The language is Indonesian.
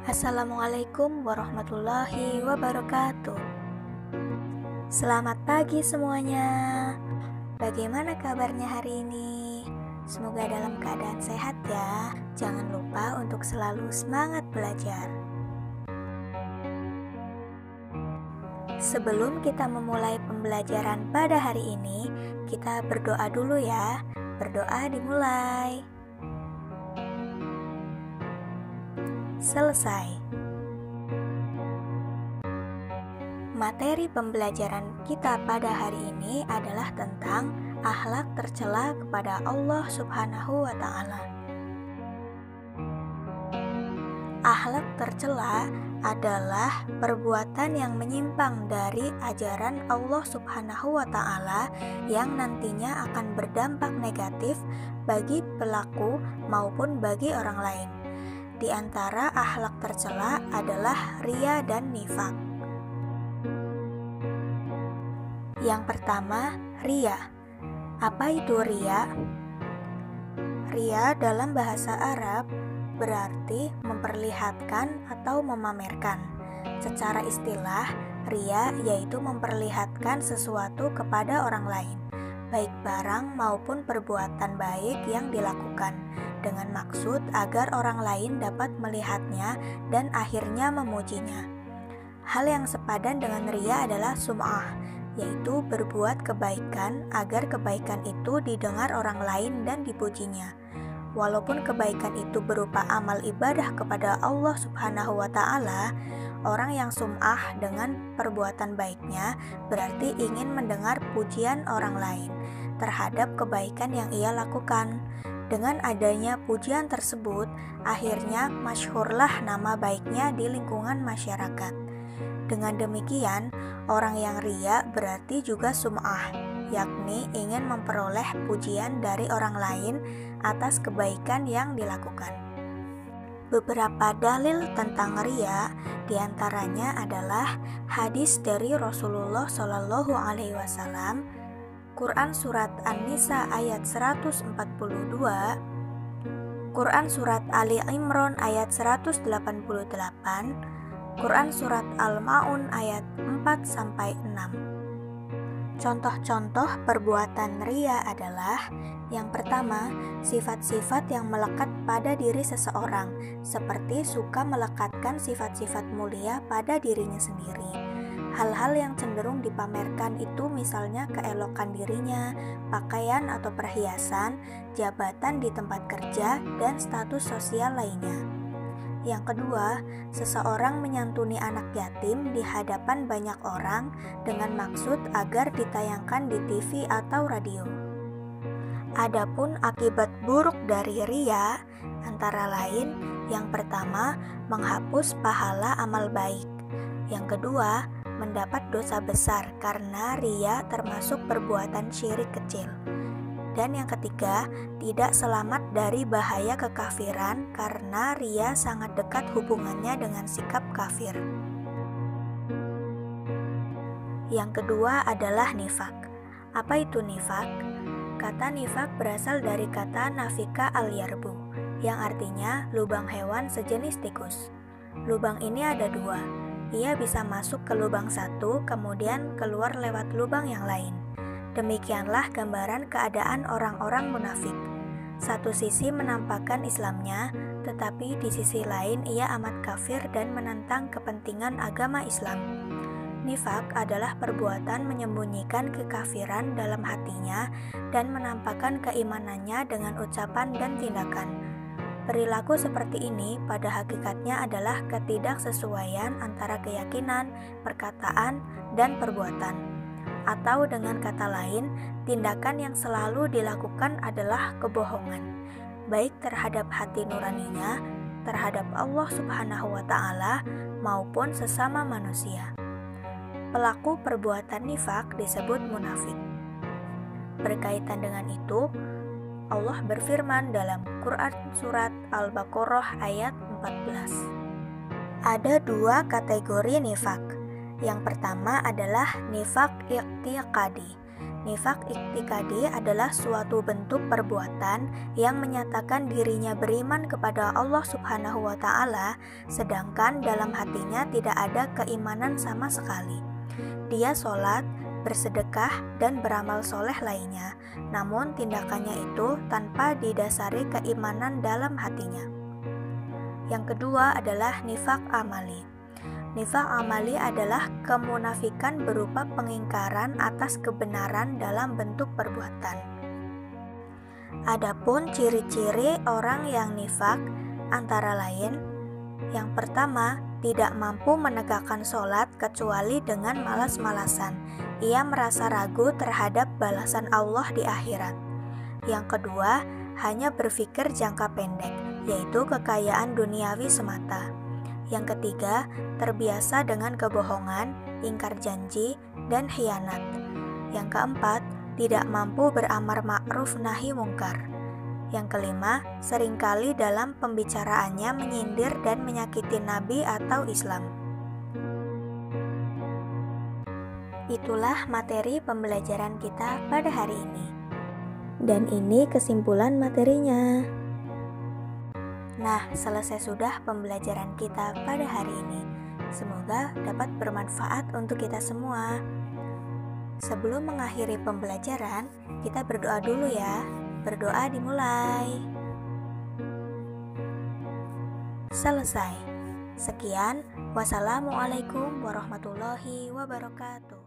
Assalamualaikum warahmatullahi wabarakatuh. Selamat pagi semuanya. Bagaimana kabarnya hari ini? Semoga dalam keadaan sehat ya. Jangan lupa untuk selalu semangat belajar. Sebelum kita memulai pembelajaran pada hari ini, kita berdoa dulu ya. Berdoa dimulai. Selesai. Materi pembelajaran kita pada hari ini adalah tentang akhlak tercela kepada Allah Subhanahu wa Ta'ala. Akhlak tercela adalah perbuatan yang menyimpang dari ajaran Allah Subhanahu wa Ta'ala yang nantinya akan berdampak negatif bagi pelaku maupun bagi orang lain. Di antara akhlak tercela adalah riya dan nifak. Yang pertama, riya. Apa itu riya? Riya dalam bahasa Arab berarti memperlihatkan atau memamerkan. Secara istilah, riya yaitu memperlihatkan sesuatu kepada orang lain, baik barang maupun perbuatan baik yang dilakukan, dengan maksud agar orang lain dapat melihatnya dan akhirnya memujinya. Hal yang sepadan dengan riya adalah sum'ah, yaitu berbuat kebaikan agar kebaikan itu didengar orang lain dan dipujinya. Walaupun kebaikan itu berupa amal ibadah kepada Allah Subhanahu wa Ta'ala, orang yang sum'ah dengan perbuatan baiknya berarti ingin mendengar pujian orang lain terhadap kebaikan yang ia lakukan. Dengan adanya pujian tersebut, akhirnya masyhurlah nama baiknya di lingkungan masyarakat. Dengan demikian, orang yang riya berarti juga sum'ah, yakni ingin memperoleh pujian dari orang lain atas kebaikan yang dilakukan. Beberapa dalil tentang riya diantaranya adalah hadis dari Rasulullah Shallallahu Alaihi Wasallam, Quran Surat An-Nisa ayat 142, Quran Surat Ali Imran ayat 188, Quran Surat Al-Ma'un ayat 4-6. Contoh-contoh perbuatan riya adalah: yang pertama, sifat-sifat yang melekat pada diri seseorang, seperti suka melekatkan sifat-sifat mulia pada dirinya sendiri. Hal-hal yang cenderung dipamerkan itu misalnya keelokan dirinya, pakaian atau perhiasan, jabatan di tempat kerja, dan status sosial lainnya. Yang kedua, seseorang menyantuni anak yatim di hadapan banyak orang dengan maksud agar ditayangkan di TV atau radio. Adapun akibat buruk dari riya antara lain, yang pertama, menghapus pahala amal baik. Yang kedua, mendapat dosa besar karena riya termasuk perbuatan syirik kecil. Dan yang ketiga, tidak selamat dari bahaya kekafiran karena riya sangat dekat hubungannya dengan sikap kafir. Yang kedua adalah nifak. Apa itu nifak? Kata nifak berasal dari kata nafika al-yarbu, yang artinya lubang hewan sejenis tikus. Lubang ini ada dua. Ia bisa masuk ke lubang satu, kemudian keluar lewat lubang yang lain. Demikianlah gambaran keadaan orang-orang munafik. Satu sisi menampakkan Islamnya, tetapi di sisi lain ia amat kafir dan menentang kepentingan agama Islam. Nifak adalah perbuatan menyembunyikan kekafiran dalam hatinya dan menampakkan keimanannya dengan ucapan dan tindakan. Perilaku seperti ini pada hakikatnya adalah ketidaksesuaian antara keyakinan, perkataan, dan perbuatan. Atau dengan kata lain, tindakan yang selalu dilakukan adalah kebohongan, baik terhadap hati nuraninya, terhadap Allah Subhanahu wa Ta'ala, maupun sesama manusia. Pelaku perbuatan nifak disebut munafik. Berkaitan dengan itu, Allah berfirman dalam Quran Surat Al-Baqarah ayat 14. Ada dua kategori nifak. Yang pertama adalah nifak i'tiqadi, Nifak iktikadi adalah suatu bentuk perbuatan yang menyatakan dirinya beriman kepada Allah Subhanahu wa Ta'ala, sedangkan dalam hatinya tidak ada keimanan sama sekali. Dia sholat, bersedekah, dan beramal soleh lainnya, namun tindakannya itu tanpa didasari keimanan dalam hatinya. Yang kedua adalah nifak amali. Nifak amali adalah kemunafikan berupa pengingkaran atas kebenaran dalam bentuk perbuatan. Adapun ciri-ciri orang yang nifak antara lain, yang pertama, tidak mampu menegakkan sholat kecuali dengan malas-malasan. Ia merasa ragu terhadap balasan Allah di akhirat. Yang kedua, hanya berpikir jangka pendek, yaitu kekayaan duniawi semata. Yang ketiga, terbiasa dengan kebohongan, ingkar janji, dan khianat. Yang keempat, tidak mampu beramar ma'ruf nahi mungkar. Yang kelima, seringkali dalam pembicaraannya menyindir dan menyakiti Nabi atau Islam. Itulah materi pembelajaran kita pada hari ini. Dan ini kesimpulan materinya. Nah, selesai sudah pembelajaran kita pada hari ini. Semoga dapat bermanfaat untuk kita semua. Sebelum mengakhiri pembelajaran, kita berdoa dulu ya. Berdoa dimulai. Selesai. Sekian. Wassalamualaikum warahmatullahi wabarakatuh.